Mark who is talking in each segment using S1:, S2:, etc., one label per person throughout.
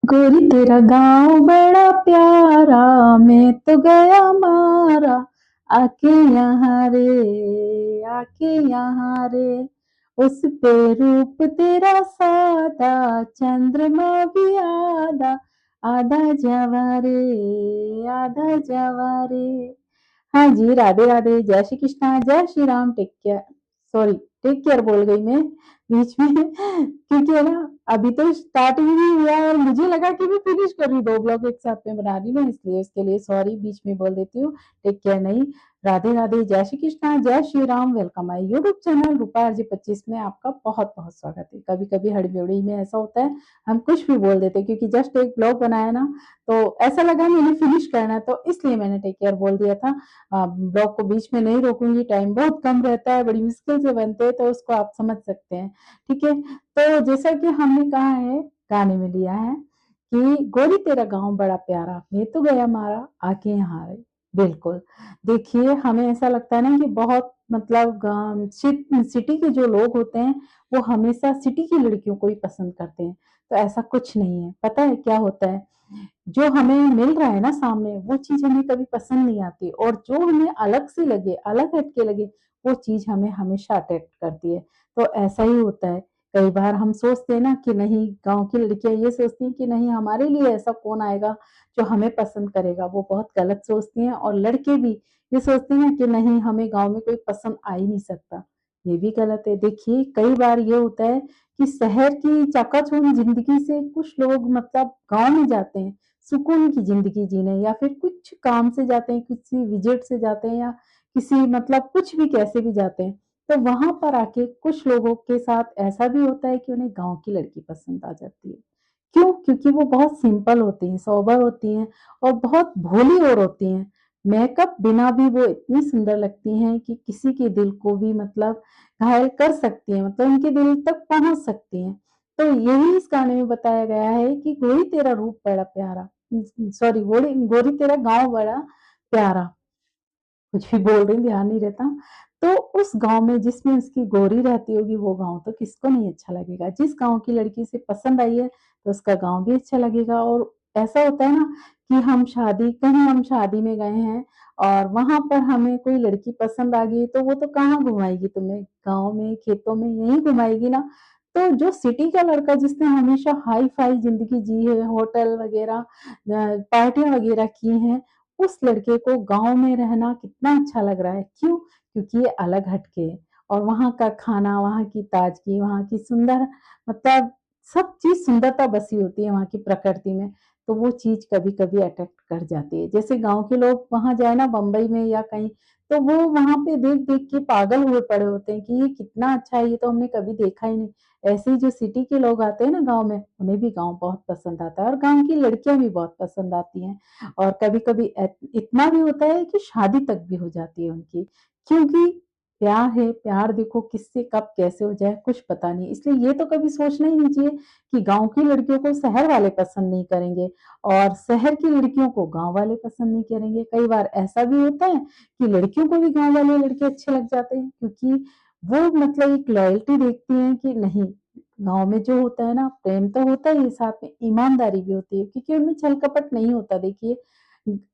S1: गोरी तेरा गाँव बड़ा प्यारा, मैं तो गया मारा, आके यहाँ रे, आके यहाँ रे। उस पे रूप तेरा सादा, चंद्रमा भी आधा, आधा जवारे, आधा जवारे। हाँ जी, राधे राधे, जय श्री कृष्णा, जय Shri Ram, take care. Sorry, take care बोल गई मैं बीच में क्योंकि है ना, अभी तो स्टार्टिंग ही हुआ है और मुझे लगा कि मैं फिनिश कर रही, 2 ब्लॉग एक साथ में बना रही हूँ, इसलिए उसके लिए सॉरी, बीच में बोल देती हूँ। टेक केयर नहीं। राधे राधे, जय श्री कृष्णा, जय Shri Ram. Welcome my YouTube channel Rupa RJ 25 में आपका बहुत बहुत स्वागत है। कभी कभी हड़बड़ी में ऐसा होता है, हम कुछ भी बोल देते हैं, क्योंकि जस्ट एक ब्लॉग बनाया ना, तो ऐसा लगा मैंने फिनिश करना है, तो इसलिए मैंने टेक केयर बोल दिया था। ब्लॉग को बीच में नहीं रोकूंगी, टाइम बहुत कम रहता है, बड़ी मुश्किल से बनते हैं, तो उसको आप समझ सकते हैं। ठीक है, तो जैसा कि हमने कहा है, गाने में लिया है कि गोरी तेरा गांव बड़ा प्यारा, मैं तो गया मारा, आके यहाँ रे। बिल्कुल। देखिए, हमें ऐसा लगता है ना कि बहुत मतलब सिटी के जो लोग होते हैं, वो हमेशा सिटी की लड़कियों को ही पसंद करते हैं। तो ऐसा कुछ नहीं है। पता है क्या होता है, जो हमें मिल रहा है ना सामने, वो चीज हमें कभी पसंद नहीं आती, और जो हमें अलग से लगे, अलग हटके लगे, वो चीज हमें हमेशा अट्रैक्ट करती है। तो ऐसा ही होता है। कई बार हम सोचते हैं ना कि नहीं, गांव की लड़कियां ये सोचती हैं कि नहीं, हमारे लिए ऐसा कौन आएगा जो हमें पसंद करेगा, वो बहुत गलत सोचती हैं। और लड़के भी ये सोचते हैं कि नहीं, हमें गांव में कोई पसंद आ ही नहीं सकता, ये भी गलत है। देखिए, कई बार ये होता है कि शहर की चकाचौंध जिंदगी से कुछ लोग मतलब गांव में जाते हैं सुकून की जिंदगी जीने, या फिर कुछ काम से जाते हैं, किसी विजिट से जाते हैं, या किसी मतलब कुछ भी कैसे भी जाते हैं। तो वहां पर आके कुछ लोगों के साथ ऐसा भी होता है कि उन्हें गांव की लड़की पसंद आ जाती है। क्यों? क्योंकि वो बहुत सिंपल होती हैं, सोबर होती हैं, और बहुत भोली और होती हैं। मेकअप बिना भी वो इतनी सुंदर लगती हैं कि किसी के दिल को भी मतलब घायल कर सकती हैं, मतलब उनके दिल तक पहुंच सकती हैं। तो यही इस गाने में बताया गया है कि गोरी तेरा रूप बड़ा प्यारा, सॉरी, गोरी गोरी तेरा गांव बड़ा प्यारा, कुछ भी बोल रही हूँ, ध्यान नहीं रहता। तो उस गांव में जिसमें उसकी गोरी रहती होगी, वो गांव तो किसको नहीं अच्छा लगेगा। जिस गांव की लड़की से पसंद आई है, तो उसका गांव भी अच्छा लगेगा। और ऐसा होता है ना कि हम शादी में गए हैं, और वहां पर हमें कोई लड़की पसंद आ गई, तो वो तो कहाँ घुमाएगी तुम्हें, गाँव में, खेतों में, यही घुमाएगी ना। तो जो सिटी का लड़का जिसने हमेशा हाई फाई जिंदगी जी है, होटल वगैरह, पार्टियां वगैरह की हैं, उस लड़के को गाँव में रहना कितना अच्छा लग रहा है। क्यों? क्योंकि ये अलग हटके है, और वहाँ का खाना, वहाँ की ताजगी, वहाँ की सुंदर मतलब सब चीज़ सुंदरता बसी होती है वहाँ की प्रकृति में। तो वो चीज़ कभी-कभी अट्रैक्ट कर जाती है। जैसे गाँव के लोग वहाँ जाए ना, बम्बई में या कहीं, तो वो वहाँ पे देख-देख के पागल हुए पड़े होते हैं कि ये कितना अच्छा है, ये तो हमने कभी देखा ही नहीं। ऐसे ही जो सिटी के लोग आते हैं ना गाँव में, उन्हें भी गाँव बहुत पसंद आता है, और गाँव की लड़कियाँ भी बहुत पसंद आती हैं। और कभी-कभी इतना भी होता है कि शादी तक भी हो जाती है उनकी, क्योंकि प्यार है, प्यार देखो किससे कब कैसे हो जाए कुछ पता नहीं। इसलिए ये तो कभी सोचना ही नहीं चाहिए कि गाँव की लड़कियों को शहर वाले पसंद नहीं करेंगे, और शहर की लड़कियों को गाँव वाले पसंद नहीं करेंगे। कई बार ऐसा भी होता है कि लड़कियों को भी गाँव वाले लड़के अच्छे लग जाते हैं, क्योंकि वो मतलब एक लॉयल्टी देखती हैं कि नहीं, गाँव में जो होता है ना, प्रेम तो होता ही है, साथ में ईमानदारी भी होती है, क्योंकि उनमें छल कपट नहीं होता। देखिए,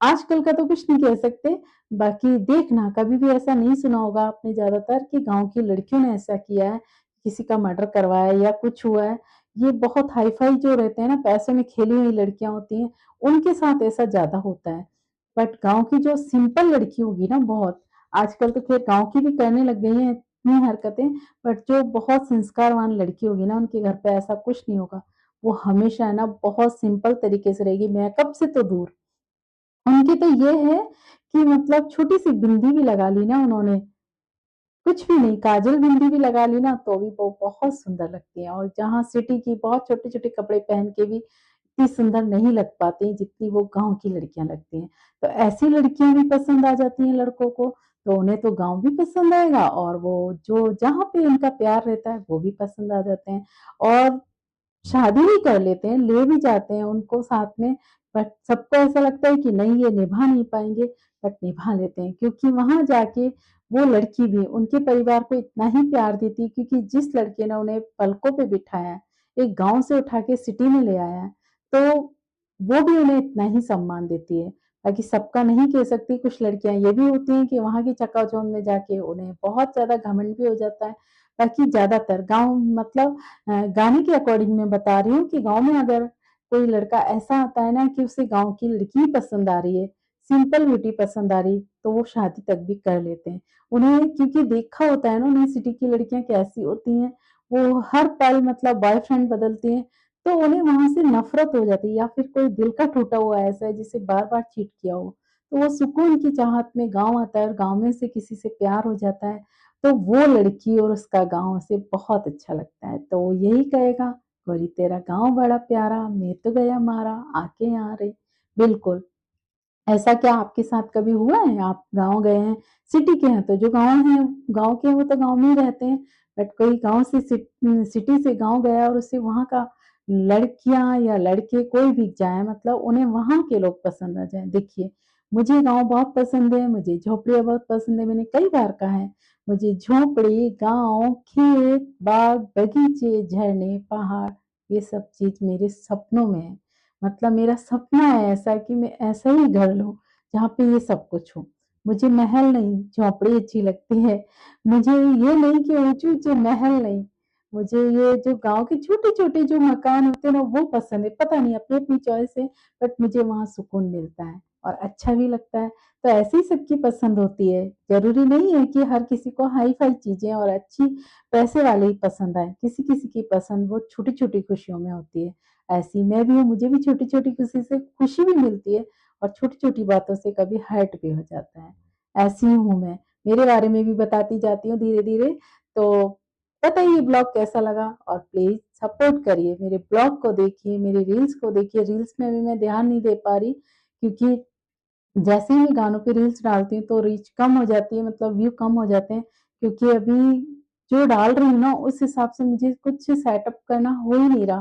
S1: आजकल का तो कुछ नहीं कह सकते, बाकी देखना कभी भी ऐसा नहीं सुना होगा आपने ज़्यादातर कि गाँव की लड़कियों ने ऐसा किया है, किसी का मर्डर करवाया है या कुछ हुआ है। ये बहुत हाई-फाई जो रहते हैं ना, पैसों में खेली हुई लड़कियाँ होती हैं, उनके साथ ऐसा ज़्यादा होता है। बट गाँव की जो सिंपल लड़की होगी ना, बहुत, आजकल तो खैर गाँव की भी करने लग गई हैं इतनी हरकतें, बट जो बहुत संस्कारवान लड़की होगी ना, उनके घर पे ऐसा कुछ नहीं होगा। वो हमेशा है ना बहुत सिंपल तरीके से रहेगी, मेकअप से तो दूर। उनकी तो ये है कि मतलब छोटी-सी बिंदी भी लगा ली ना उन्होंने, कुछ भी नहीं, काजल बिंदी भी लगा ली ना, तो भी वो बहुत सुंदर लगती हैं। और जहाँ सिटी की बहुत छोटे-छोटे कपड़े पहन के भी इतनी सुंदर नहीं लग पाती, जितनी वो गाँव की लड़कियाँ लगती हैं। तो ऐसी लड़कियाँ भी पसंद आ जाती हैं लड़कों को, तो उन्हें तो गाँव भी पसंद आएगा, और वो जो जहाँ पे उनका प्यार रहता है, वो भी पसंद आ जाते हैं। और शादी भी कर लेते हैं, ले भी जाते हैं उनको साथ में, बट सबको ऐसा लगता है कि नहीं, ये निभा नहीं पाएँगे, बट निभा लेते हैं, क्योंकि वहाँ जाके वो लड़की भी उनके परिवार को इतना ही प्यार देती है, क्योंकि जिस लड़के ने उन्हें पलकों पे बिठाया है, एक गाँव से उठा के सिटी में ले आया है, तो वो भी उन्हें इतना ही सम्मान देती है। बाकी सबका नहीं कह सकती, कुछ लड़कियाँ ये भी होती हैं कि वहाँ की चकाचौंध में जाके उन्हें बहुत ज़्यादा घमंड भी हो जाता है। बाकी ज़्यादातर गाँव मतलब गाने के अकॉर्डिंग मैं बता रही हूँ कि गाँव में अगर कोई लड़का ऐसा आता है ना कि उसे गाँव की लड़की पसंद आ रही है, सिंपल ब्यूटी पसंद आ रही, तो वो शादी तक भी कर लेते हैं। उन्हें क्योंकि देखा होता है ना उन्हें सिटी की लड़कियाँ कैसी होती हैं, वो हर पल मतलब बॉयफ्रेंड बदलती हैं, तो उन्हें वहाँ से नफ़रत हो जाती है या फिर कोई दिल का टूटा हुआ ऐसा है जिसे बार-बार चीट किया हो, तो वो सुकून की चाहत में गाँव आता है और गाँव में से किसी से प्यार हो जाता है, तो वो लड़की और उसका गाँव उसे बहुत अच्छा लगता है। तो वो यही कहेगा, गोरी तेरा गाँव बड़ा प्यारा, मैं तो गया मारा, आके यहाँ रे। बिल्कुल। ऐसा क्या आपके साथ कभी हुआ है? आप गाँव गए हैं, सिटी के हैं तो जो गाँव के हैं वो तो गाँव में ही रहते हैं, बट कोई गाँव से सिटी से गाँव गया और उसे वहाँ का लड़कियाँ या लड़के कोई भी जाएँ मतलब उन्हें वहाँ के लोग पसंद आ जाएँ। देखिए, मुझे गाँव बहुत पसंद है, मुझे झोपड़ियाँ बहुत पसंद है, मैंने कई बार कहा है, मुझे झोपड़ी, गाँव, खेत, बाग, बगीचे, झरने, पहाड़ ये सब चीज़ मेरे सपनों में है। मतलब मेरा सपना है ऐसा कि मैं ऐसा ही घर लूँ, जहाँ पे ये सब कुछ हो। मुझे महल नहीं, झोंपड़ी अच्छी लगती है। मुझे ये नहीं कि ऊँचे-ऊँचे महल नहीं, मुझे ये जो गाँव के छोटे-छोटे जो मकान होते हैं ना, वो पसंद है। पता नहीं अपनी-अपनी चॉइस है, बट मुझे वहाँ सुकून मिलता है और अच्छा भी लगता है। तो ऐसे ही सबकी पसंद होती है। ज़रूरी नहीं है कि हर किसी को हाई-फाई चीज़ें और अच्छी पैसे वाले ही पसंद आएँ। किसी-किसी की पसंद वो छोटी-छोटी खुशियों में होती है। ऐसी मैं भी हूँ, मुझे भी छोटी-छोटी खुशी से खुशी भी मिलती है और छोटी-छोटी बातों से कभी हर्ट भी हो जाता है। ऐसी हूँ मैं। मेरे बारे में भी बताती जाती हूँ धीरे-धीरे। तो बताइए ब्लॉग कैसा लगा और प्लीज़ सपोर्ट करिए। मेरे ब्लॉग को देखिए, मेरे रील्स को देखिए। रील्स में भी मैं ध्यान नहीं दे पा रही क्योंकि जैसे ही मैं गानों पे रील्स डालती हूँ तो रीच कम हो जाती है मतलब व्यू कम हो जाते हैं क्योंकि अभी जो डाल रही हूँ ना उस हिसाब से मुझे कुछ सेटअप करना हो ही नहीं रहा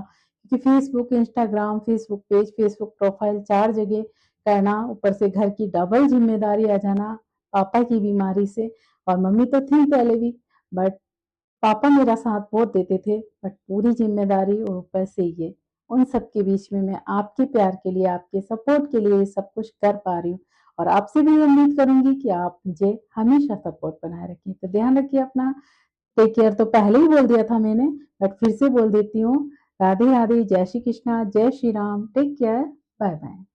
S1: क्योंकि Facebook, Instagram, Facebook page, Facebook profile 4 जगह करना, ऊपर से घर की डबल ज़िम्मेदारी आ जाना, पापा की बीमारी से और मम्मी तो थी पहले भी बट पापा मेरा साथ बहुत देते थे बट पूरी ज़िम्मेदारी और ऊपर से ये, उन सब के बीच में मैं आपके प्यार के लिए, आपके सपोर्ट के लिए ये सब कुछ कर पा रही हूँ और आपसे भी उम्मीद करूँगी कि आप मुझे हमेशा सपोर्ट बनाए रखें। तो ध्यान रखिए अपना, टेक केयर तो पहले ही बोल दिया था मैंने बट फिर से बोल देती हूँ, राधे राधे, जय श्री कृष्णा, जय Shri Ram, take care, bye bye.